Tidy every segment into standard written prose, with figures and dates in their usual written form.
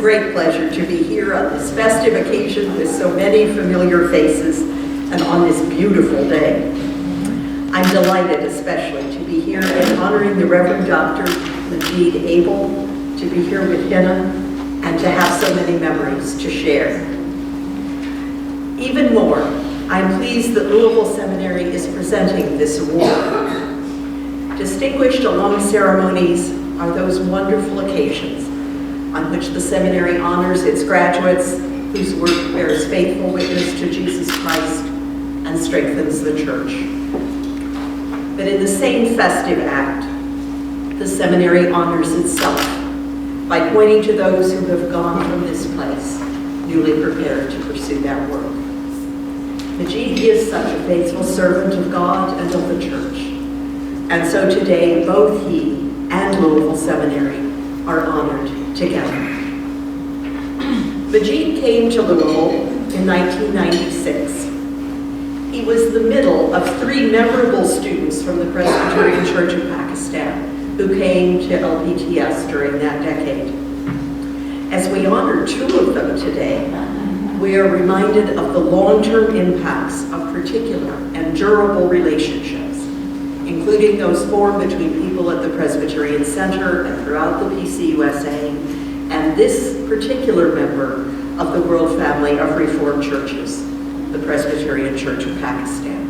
great pleasure to be here on this festive occasion with so many familiar faces and on this beautiful day. I'm delighted especially to be here and honoring the Reverend Dr. Majid Abel, to be here with Hannah, and to have so many memories to share. Even more, I'm pleased that Louisville Seminary is presenting this award. Distinguished alum ceremonies are those wonderful occasions on which the seminary honors its graduates whose work bears faithful witness to Jesus Christ and strengthens the church. But in the same festive act, the seminary honors itself by pointing to those who have gone from this place, newly prepared to pursue that work. Majid is such a faithful servant of God and of the church. And so today, both he and Louisville Seminary are honored together. Majid came to Louisville in 1996. He was the middle of three memorable students from the Presbyterian Church of Pakistan who came to LPTS during that decade. As we honor two of them today, we are reminded of the long-term impacts of particular and durable relationships, including those formed between people at the Presbyterian Center and throughout the PCUSA, and this particular member of the World Family of Reformed Churches, the Presbyterian Church of Pakistan.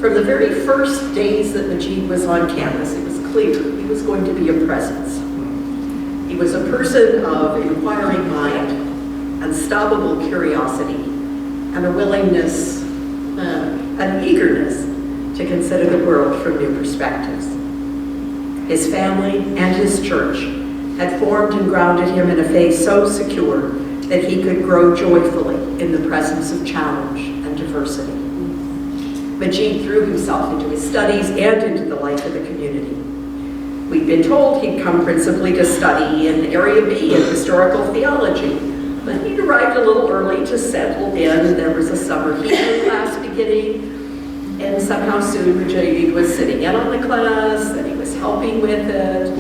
From the very first days that Majid was on campus, it was clear he was going to be a presence. He was a person of inquiring mind, unstoppable curiosity, and a willingness, an eagerness to consider the world from new perspectives. His family and his church had formed and grounded him in a faith so secure that he could grow joyfully in the presence of challenge and diversity. Majid threw himself into his studies and into the life of the community. We'd been told he'd come principally to study in Area B in historical theology, but he'd arrived a little early to settle in. There was a summer Hebrew class beginning, and somehow soon Majid was sitting in on the class, and he was helping with it.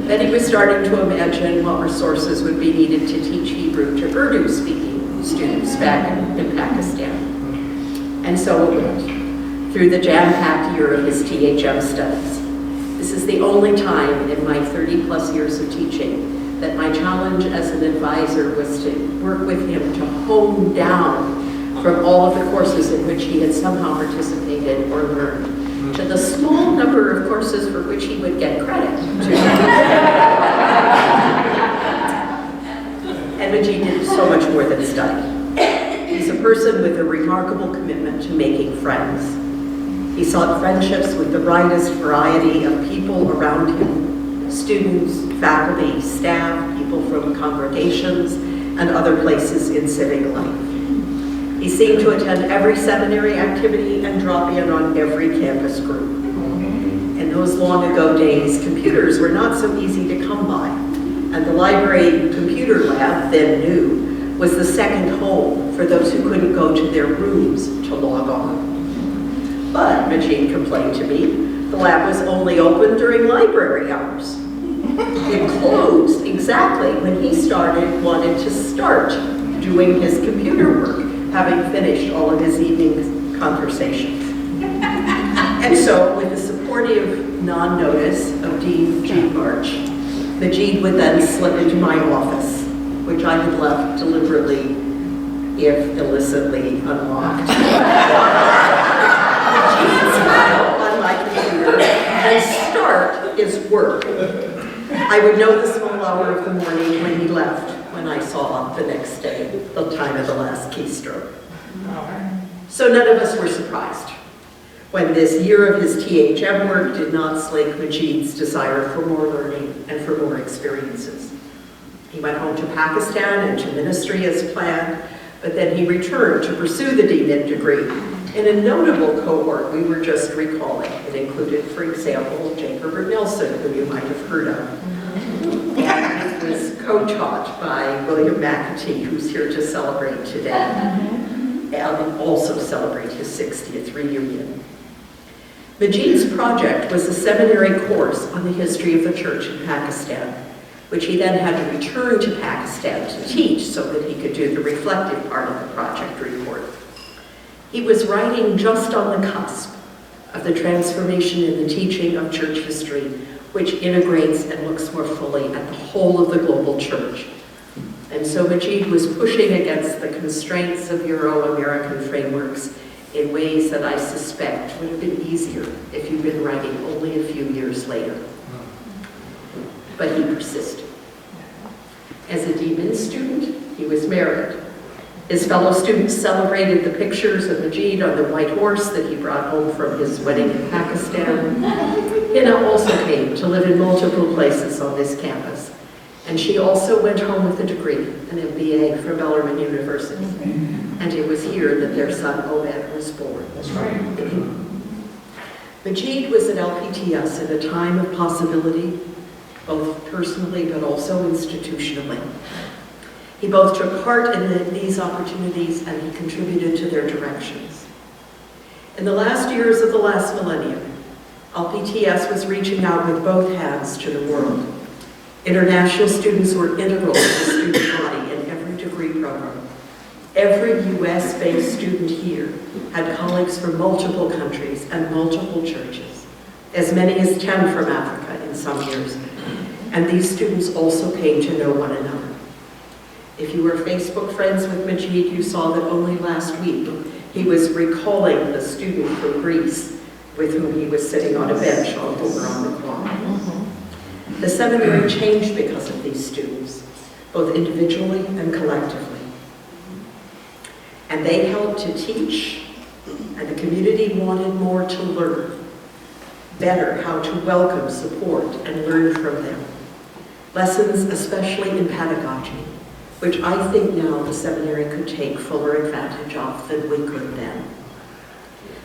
Then he was starting to imagine what resources would be needed to teach Hebrew to Urdu-speaking students back in Pakistan. And so it went, through the jam-packed year of his THM studies. This is the only time in my 30-plus years of teaching that my challenge as an advisor was to work with him to hone down from all of the courses in which he had somehow participated or learned to the small number of courses for which he would get credit. And Majid did so much more than study. He's a person with a remarkable commitment to making friends. He sought friendships with the widest variety of people around him, students, faculty, staff, people from congregations, and other places in civic life. He seemed to attend every seminary activity and drop in on every campus group. In those long ago days, computers were not so easy to come by, and the library computer lab, then new, was the second home for those who couldn't go to their rooms to log on. But, Majid complained to me, the lab was only open during library hours. It closed exactly when he wanted to start doing his computer work, having finished all of his evening conversations. And so, with the supportive non-notice of Dean G. March, Majid would then slip into my office, which I had left deliberately, if illicitly, unlocked. Majid smiled on my computer and start his work. I would know the small hour of the morning when he left, when I saw the next day, the time of the last keystroke. So none of us were surprised when this year of his THM work did not slake Majid's desire for more learning and for more experiences. He went home to Pakistan and to ministry as planned, but then he returned to pursue the DMin degree in a notable cohort we were just recalling. It included, for example, J. Herbert Nelson, who you might have heard of. And it was co-taught by William McAtee, who's here to celebrate today, and also celebrate his 60th reunion. Majid's project was a seminary course on the history of the church in Pakistan, which he then had to return to Pakistan to teach so that he could do the reflective part of the project report. He was writing just on the cusp of the transformation in the teaching of church history, which integrates and looks more fully at the whole of the global church. And so Majid was pushing against the constraints of Euro-American frameworks in ways that I suspect would have been easier if you'd been writing only a few years later. But he persisted. As a DMin student, he was married. His fellow students celebrated the pictures of Majid on the white horse that he brought home from his wedding in Pakistan. Hina also came to live in multiple places on this campus. And she also went home with a degree, an MBA from Bellarmine University. And it was here that their son, Omed, was born. That's right. Majid was at LPTS at a time of possibility, both personally but also institutionally. He both took part in these opportunities and he contributed to their directions. In the last years of the last millennium, LPTS was reaching out with both hands to the world. International students were integral to the student body in every degree program. Every US-based student here had colleagues from multiple countries and multiple churches, as many as 10 from Africa in some years. And these students also came to know one another. If you were Facebook friends with Majid, you saw that only last week he was recalling the student from Greece with whom he was sitting on a bench over on the quad. The seminary changed because of these students, both individually and collectively. And they helped to teach, and the community wanted more to learn, better how to welcome, support, and learn from them. Lessons especially in pedagogy, which I think now the seminary could take fuller advantage of than we could then.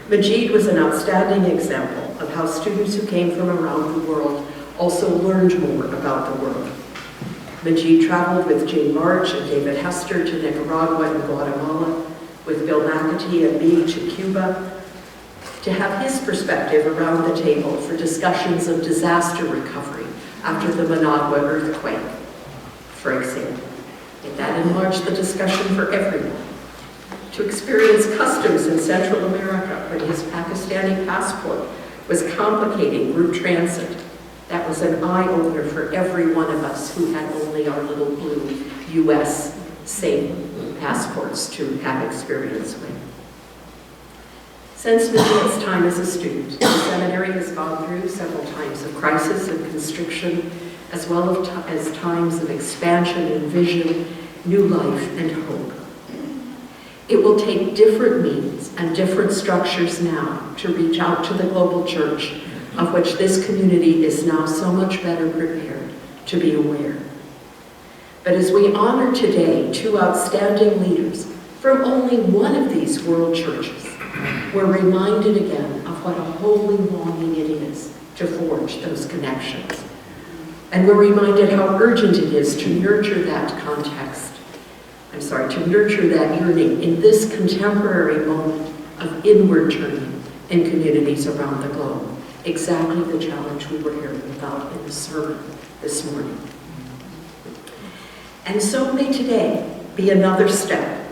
Majid was an outstanding example of how students who came from around the world also learned more about the world. Majid traveled with Jane March and David Hester to Nicaragua and Guatemala, with Bill McAtee and me to Cuba, to have his perspective around the table for discussions of disaster recovery after the Managua earthquake, for example. And that enlarged the discussion for everyone. To experience customs in Central America when his Pakistani passport was complicating group transit. That was an eye-opener for every one of us who had only our little blue US same passports to have experience with. Since Majid's time as a student, the seminary has gone through several times of crisis and constriction, as well as times of expansion and vision, new life and hope. It will take different means and different structures now to reach out to the global church, of which this community is now so much better prepared to be aware. But as we honor today two outstanding leaders from only one of these world churches, we're reminded again of what a holy longing it is to forge those connections. And we're reminded how urgent it is to nurture that to nurture that yearning in this contemporary moment of inward turning in communities around the globe. Exactly the challenge we were hearing about in the sermon this morning. And so may today be another step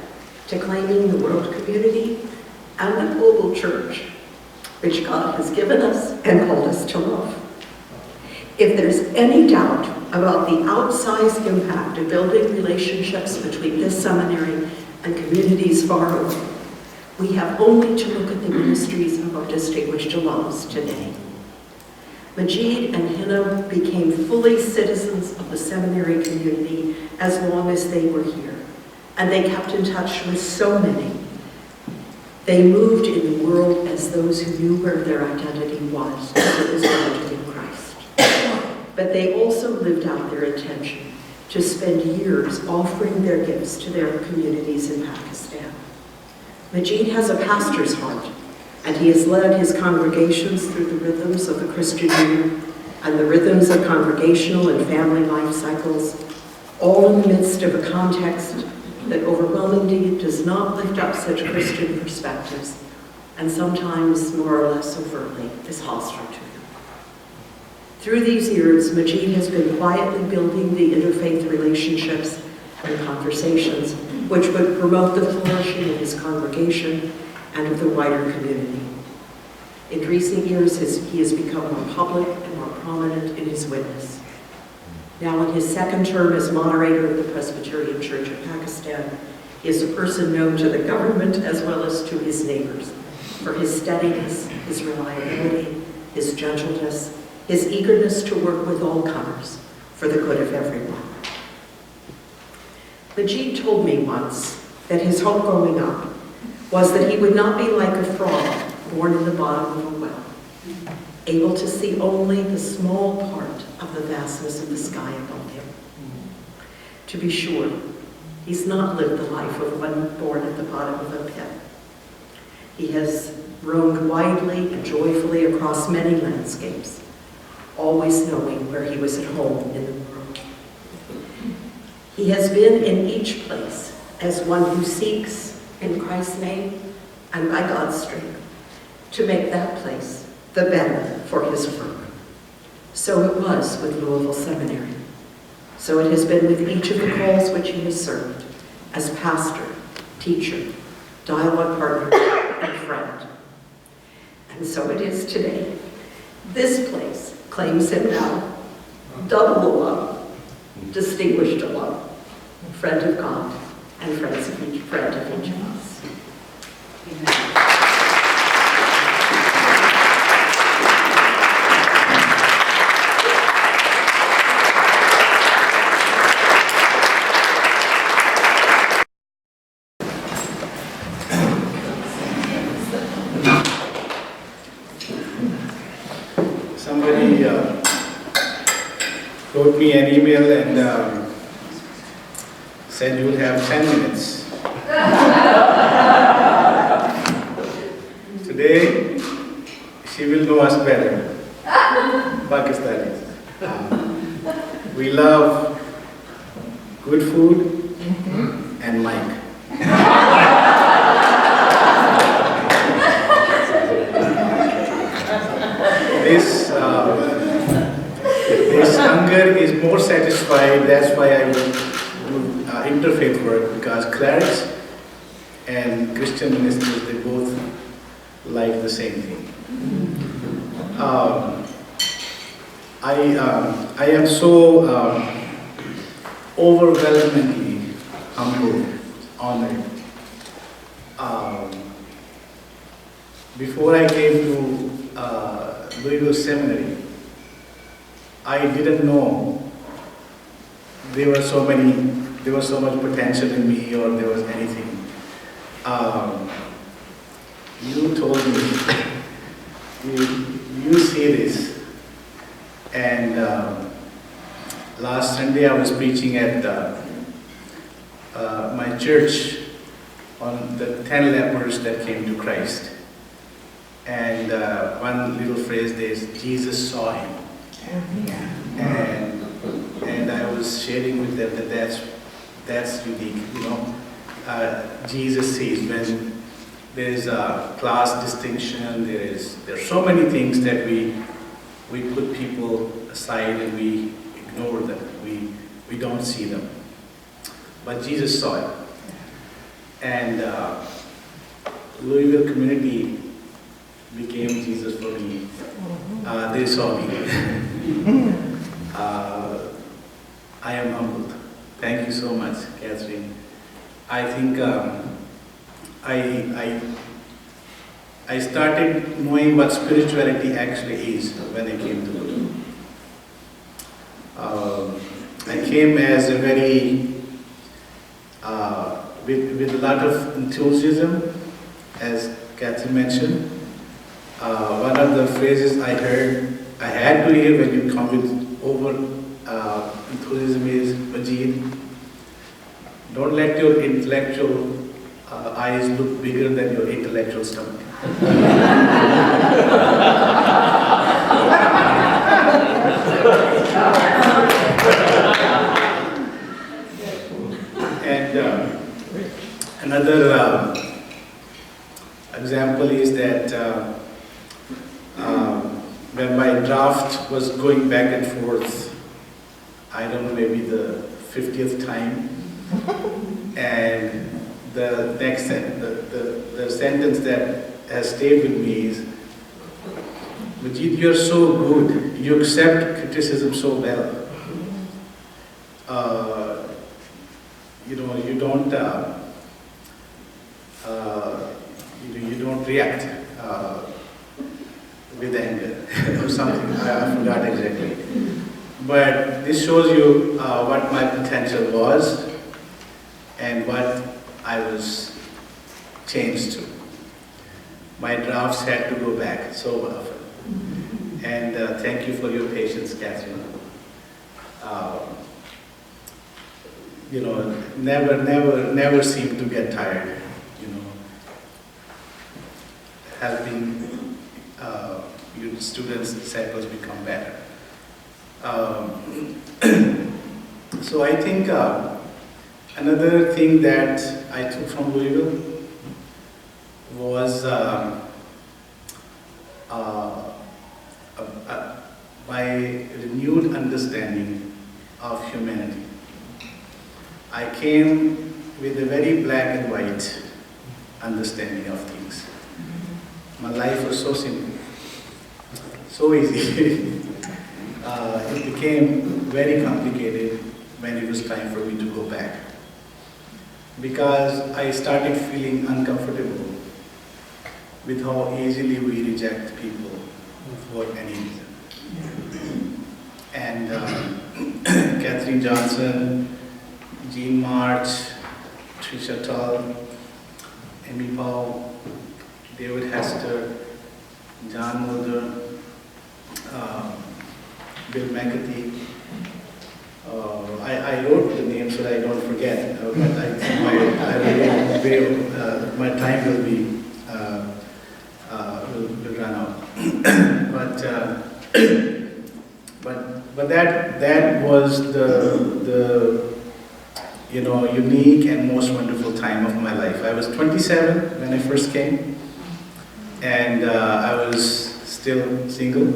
to claiming the world community and the global church, which God has given us and called us to love. If there's any doubt about the outsized impact of building relationships between this seminary and communities far away, we have only to look at the ministries of our distinguished alums today. Majid and Hina became fully citizens of the seminary community as long as they were here, and they kept in touch with so many. They moved in the world as those who knew where their identity was, as it was grounded in Christ. But they also lived out their intention to spend years offering their gifts to their communities in Pakistan. Majid has a pastor's heart, and he has led his congregations through the rhythms of the Christian year and the rhythms of congregational and family life cycles, all in the midst of a context that overwhelmingly does not lift up such Christian perspectives, and sometimes more or less overtly is hostile to them. Through these years, Majid has been quietly building the interfaith relationships and conversations which would promote the flourishing of his congregation and of the wider community. In recent years, he has become more public and more prominent in his witness. Now in his second term as moderator of the Presbyterian Church of Pakistan, he is a person known to the government as well as to his neighbors for his steadiness, his reliability, his gentleness, his eagerness to work with all comers for the good of everyone. Majid told me once that his hope growing up was that he would not be like a frog born in the bottom of a well, able to see only the small part of the vastness of the sky above him. To be sure, he's not lived the life of one born at the bottom of a pit. He has roamed widely and joyfully across many landscapes, always knowing where he was at home in the world. He has been in each place as one who seeks, in Christ's name and by God's strength, to make that place the better for his work. So it was with Louisville Seminary. So it has been with each of the calls which he has served as pastor, teacher, dialogue partner, and friend. And so it is today. This place claims him now, double alum, distinguished alum, friend of God, and friend of each of us. Amen. Somebody wrote me an email and said you would have 10 minutes. Today, she will know us better, Pakistanis. We love good food and Mike. This hunger is more satisfied. That's why I do interfaith work, because clerics and Christian ministers, they both like the same thing. I am so overwhelmingly humbled, honored. Before I came to Louisville Seminary, I didn't know there was so much potential in me, or there was anything. You told me, you see this. And last Sunday I was preaching at my church on the 10 lepers that came to Christ. And one little phrase there is, Jesus saw him. And I was sharing with them that that's unique, you know. Jesus sees. When there is a class distinction, there are so many things that we put people aside and we ignore them. We don't see them. But Jesus saw it. And Louisville community became Jesus for me. They saw me. I am humbled. Thank you so much, Catherine. I think I started knowing what spirituality actually is when I came to Louisville. I came as a very with a lot of enthusiasm, as Catherine mentioned. One of the phrases I had to hear when you come with enthusiasm is, Majid, don't let your intellectual eyes look bigger than your intellectual stomach. And another when my draft was going back and forth, I don't know, maybe the 50th time, and the next the sentence that has stayed with me is, Majid, you're so good. You accept criticism so well. You know, you don't react with anger or something. I forgot exactly. But this shows you what my potential was and what I was changed to. My drafts had to go back so often. And thank you for your patience, Catherine. You know, never seem to get tired. You know, helping your students, disciples become better. So I think another thing that I took from Louisville was my renewed understanding of humanity. I came with a very black and white understanding of things. My life was so simple, so easy. It became very complicated when it was time for me to go back, because I started feeling uncomfortable with how easily we reject people for any reason. And Catherine Johnson, Jean March, Trisha Tull, Amy Powell, David Hester, John Mulder, Bill McAtee. I wrote the names so that I don't forget, but I think my time will be will run out. But that was the you know, unique and most wonderful time of my life. I was 27 when I first came, and I was still single.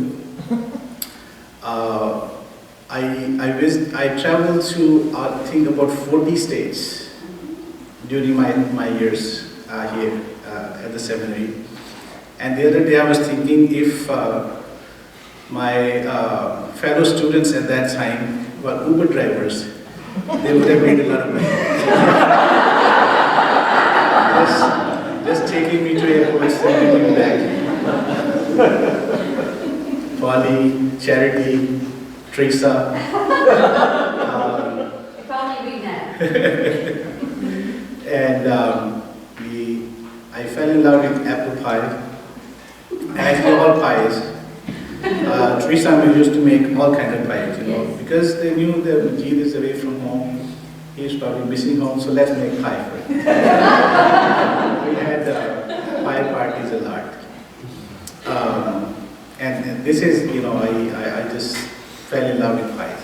I traveled to I think about 40 states during my years here at the seminary. And the other day I was thinking, if my fellow students at that time were Uber drivers, they would have made a lot of money. just taking me to airports and bringing me back. Polly, Charity, Teresa. If only we met. And I fell in love with apple pie. Actually, all pies. Teresa and me used to make all kinds of pies, you know, because they knew that Majid is away from home. He's probably missing home, so let's make pie for him. We had pie parties a lot. And this is, you know, I just fell in love with pies.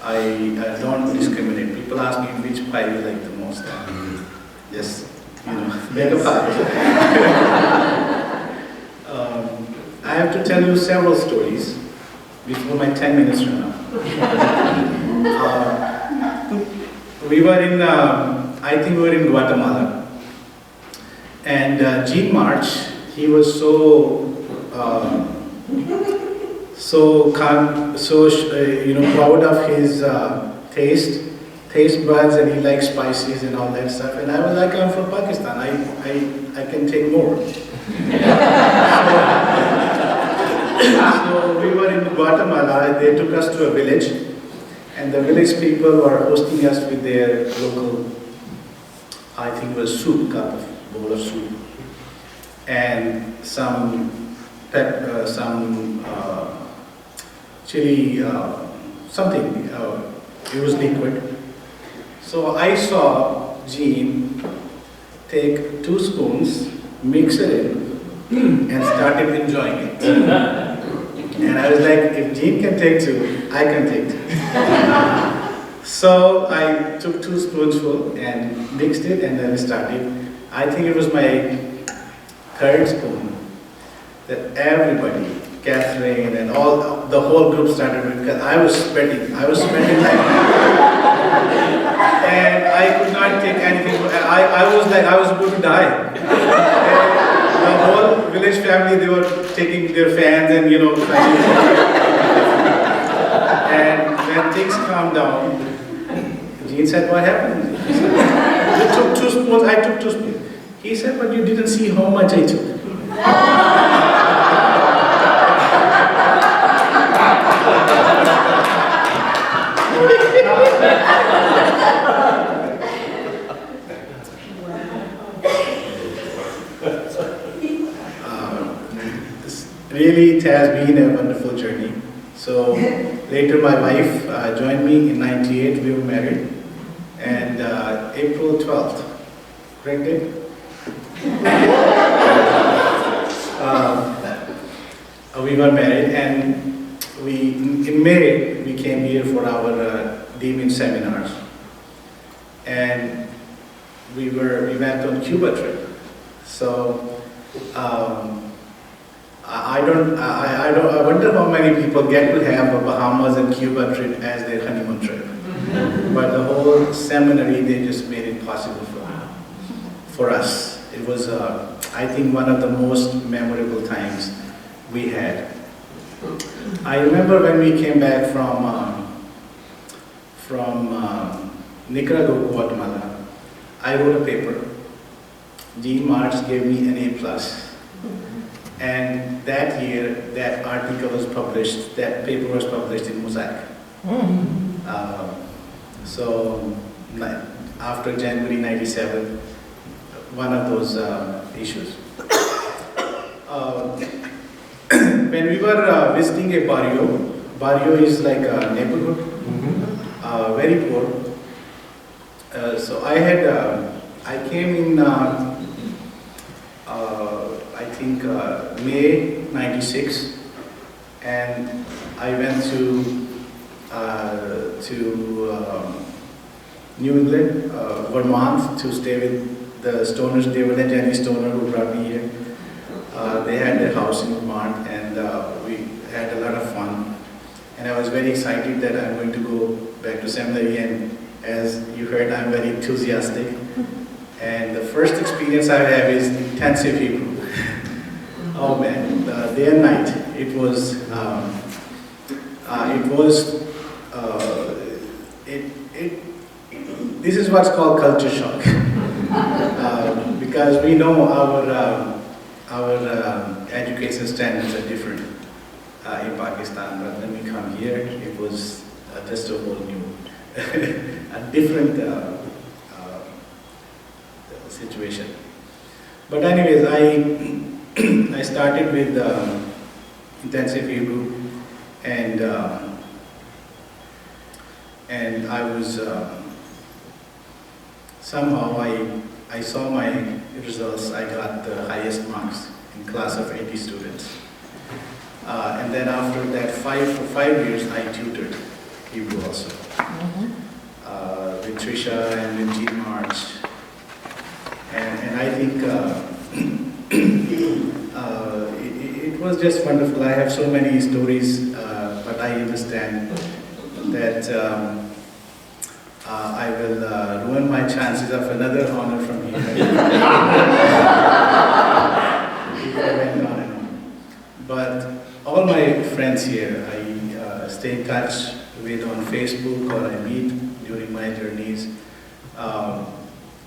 I don't discriminate. People ask me which pie you like the most. Just, you know, make a pie. I have to tell you several stories before my 10 minutes run out. We were in, I think we were in Guatemala. And Jean March, he was so you know, proud of his taste buds, and he likes spices and all that stuff. And I was like, I'm from Pakistan, I can take more. So we were in Guatemala. They took us to a village, and the village people were hosting us with their local, I think it was soup, bowl of soup, and some chili, something. It was liquid. So I saw Jean take 2 spoons, mix it in, and started enjoying it. And I was like, if Jean can take 2, I can take 2. So I took 2 spoonsful and mixed it, and then started. I think it was my 3rd spoon that everybody Catherine, and the whole group started because I was sweating like and I could not take anything. I was like, I was going to die. And the whole village family, they were taking their fans and, and when things calmed down, Jean said, what happened? He said, you took 2 spoons, I took 2 spoons. He said, but you didn't see how much I took. Really, it has been a wonderful journey. So later my wife joined me in '98, we were married. And April 12th, correct date? We got married, and in May, we came here for our DMin seminars. And we went on Cuba trip. So, I wonder how many people get to have a Bahamas and Cuba trip as their honeymoon trip. But the whole seminary, they just made it possible for us. It was, I think, one of the most memorable times we had. I remember when we came back from Nicaragua, Guatemala, I wrote a paper. Jean March gave me an A+. And that year, that article was published, that paper was published in Mosaic. So after January '97, one of those issues. When we were visiting a barrio is like a neighborhood, very poor. So I came in, I think May '96, and I went to New England, Vermont, to stay with the Stoners, David and Jenny Stoner, who brought me here. They had their house in Vermont, and we had a lot of fun. And I was very excited that I'm going to go back to seminary, and as you heard, I'm very enthusiastic. And the first experience I have is intensive Hebrew. Oh man, day and night. This is what's called culture shock. Because we know our education standards are different in Pakistan, but when we come here, it was just a whole new, a different situation. But anyways, I started with intensive Hebrew, and I was somehow I saw my results. I got the highest marks in class of 80 students, and then after that, for 5 years, I tutored Hebrew also with Trisha and with Jean March, and I think it was just wonderful. I have so many stories, but I understand that I will ruin my chances of another honor from here. But all my friends here, I stay in touch with on Facebook, or I meet during my journeys.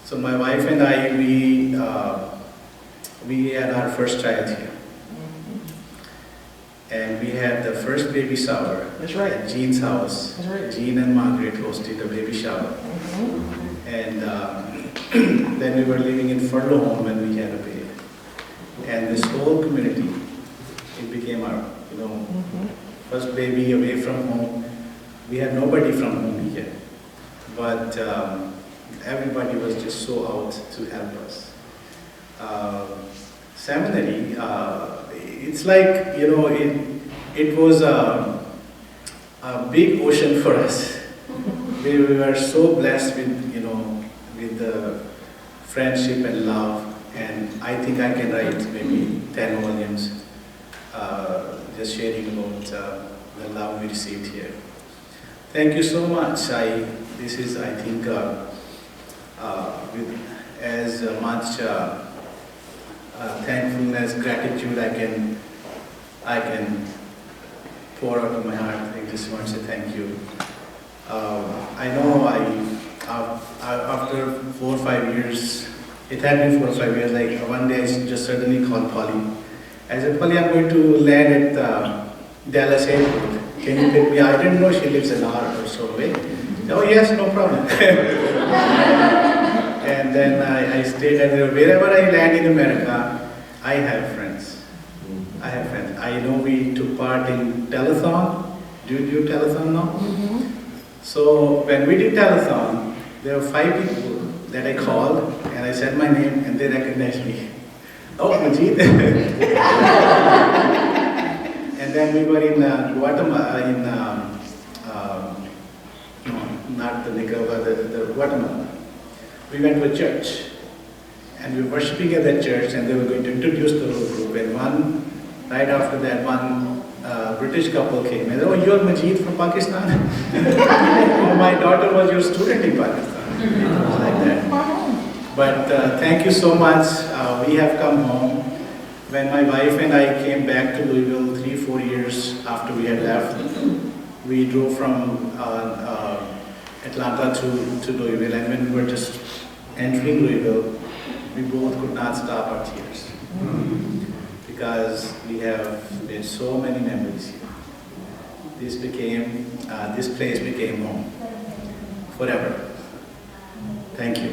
So my wife and I, we had our first child here. And we had the first baby shower at Jean's house. That's right. Jean and Margaret hosted a baby shower. And then we were living in furlough home when we had a baby. And this whole community, it became our, first baby away from home. We had nobody from home here. But everybody was just so out to help us. Seminary, it's like, it was a big ocean for us. We were so blessed with the friendship and love, and I think I can write maybe 10 volumes just sharing about the love we received here. Thank you so much. This is, I think, with as much thankfulness, gratitude I can pour out of my heart. I just want to say thank you. I know after 4 or 5 years, it had been 4 or 5 years, like one day I just suddenly called Polly. I said, Polly, I'm going to land at Dallas Airport. Can you pick me? I didn't know she lives an hour or so away. Oh yes, no problem. And then I stayed, and wherever I land in America, I have friends. I have friends. I know we took part in telethon. Do you do telethon now? Mm-hmm. So when we did telethon, there were 5 people that I called, and I said my name, and they recognized me. Oh, Majid. And then we were in Guatemala, not the Nicaragua, the Guatemala. We went to a church, and we were worshiping at that church, and they were going to introduce the whole group. And right after that, one British couple came, and oh, you're Majid from Pakistan? Oh, my daughter was your student in Pakistan. It was like that. But thank you so much. We have come home. When my wife and I came back to Louisville 3-4 years after we had left, we drove from Atlanta to Louisville, and when we were just entering Louisville, we both could not stop our tears because we have made so many memories here. This place became home forever. Thank you.